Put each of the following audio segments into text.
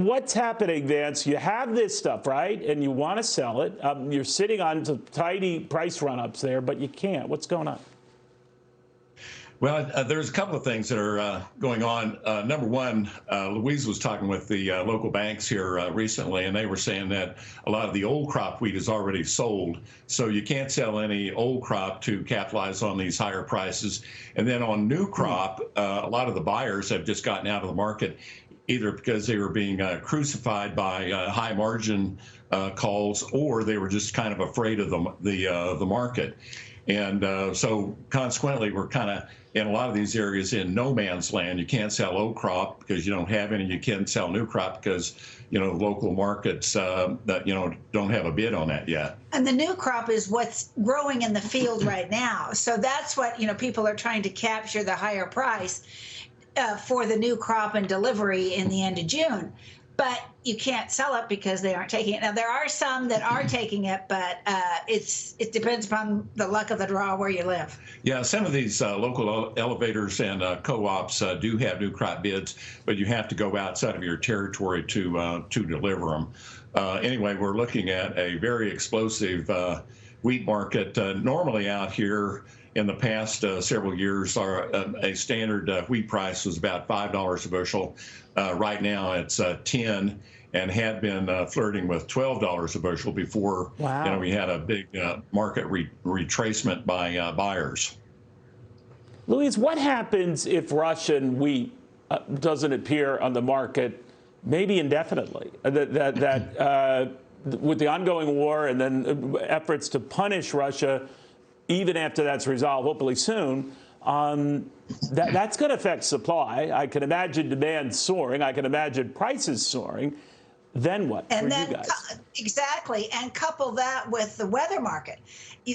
What's happening, Vance? You have this stuff, right? And you want to sell it. You're sitting on some tidy price run-ups there, but you can't. What's going on? Well, there's a couple of things that are going on. Number one, Louise was talking with the local banks here recently, and they were saying that a lot of the old crop wheat is already sold. So you can't sell any old crop to capitalize on these higher prices. And then on new crop, a lot of the buyers have just gotten out of the market, either because they were being crucified by high margin calls, or they were just kind of afraid of the market. And so consequently, we're kind of in a lot of these areas in no man's land. You can't sell old crop because you don't have any. You can't sell new crop because, local markets that, don't have a bid on that yet. And the new crop is what's growing in the field right now. So that's what, people are trying to capture the higher price for the new crop and delivery in the end of June. But you can't sell it because they aren't taking it. Now, there are some that are taking it, but it depends upon the luck of the draw where you live. Yeah, some of these local elevators and co-ops do have new crop bids, but you have to go outside of your territory to deliver them. Anyway, we're looking at a very explosive wheat market. Normally out here in the past several years, a standard wheat price was about $5 a bushel. Right now, it's 10, and had been flirting with $12 a bushel before. Wow. We had a big market retracement by buyers. Louise, what happens if Russian wheat doesn't appear on the market, maybe indefinitely? With the ongoing war and then efforts to punish Russia, even after that's resolved, hopefully soon, that's going to affect supply. I can imagine demand soaring. I can imagine prices soaring. Then what for you guys? Exactly, and couple that with the weather market.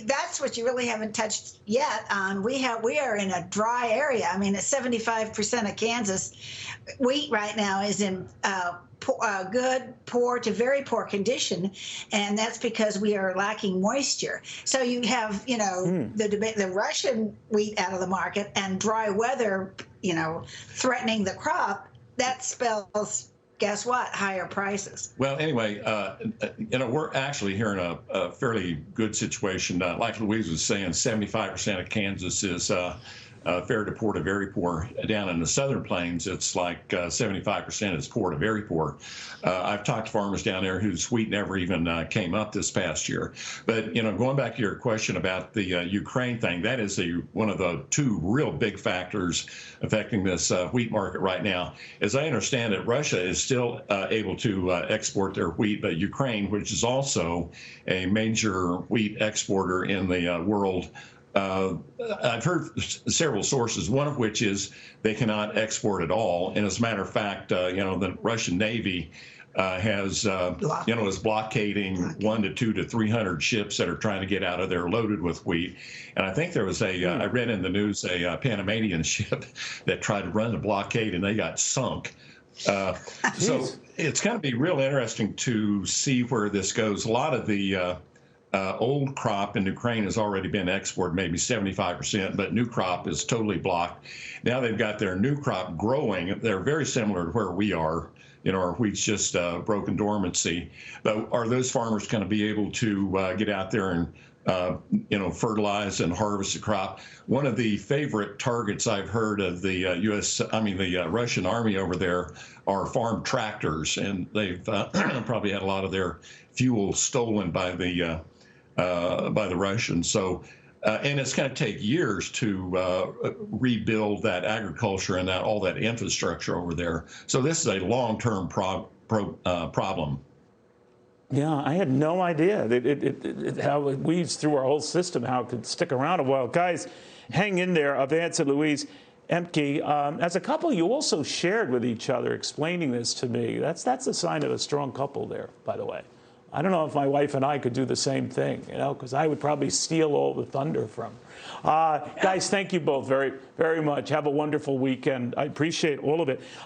That's what you really haven't touched yet. We are in a dry area. I mean, 75% of Kansas wheat right now is in good, poor to very poor condition, and that's because we are lacking moisture. So you have, the Russian wheat out of the market and dry weather, threatening the crop. That spells, guess what? Higher prices. Well, anyway, we're actually here in a fairly good situation. Like Louise was saying, 75% of Kansas is fair to poor to very poor. Down in the southern plains, it's like 75% is poor to very poor. I've talked to farmers down there whose wheat never even came up this past year. But, going back to your question about the Ukraine thing, that is one of the two real big factors affecting this wheat market right now. As I understand it, Russia is still able to export their wheat, but Ukraine, which is also a major wheat exporter in the world, I've heard several sources, one of which is they cannot export at all. And as a matter of fact, the Russian Navy is blockading 100 to 300 ships that are trying to get out of there loaded with wheat. And I think there was I read in the news, a Panamanian ship that tried to run the blockade and they got sunk. So it's going to be real interesting to see where this goes. A lot of the old crop in Ukraine has already been exported, maybe 75%, but new crop is totally blocked. Now they've got their new crop growing. They're very similar to where we are. Our wheat's just broken dormancy. But are those farmers going to be able to get out there and fertilize and harvest the crop? One of the favorite targets I've heard of the Russian army over there are farm tractors, and they've probably had a lot of their fuel stolen by the Russians. So, and it's going to take years to rebuild that agriculture and all that infrastructure over there. So this is a long-term problem. Yeah, I had no idea how it weaves through our whole system, how it could stick around a while. Guys, hang in there. Vance and Louise Ehmke, as a couple, you also shared with each other, explaining this to me. That's a sign of a strong couple there, by the way. I don't know if my wife and I could do the same thing, because I would probably steal all the thunder from her. Guys, thank you both very, very much. Have a wonderful weekend. I appreciate all of it.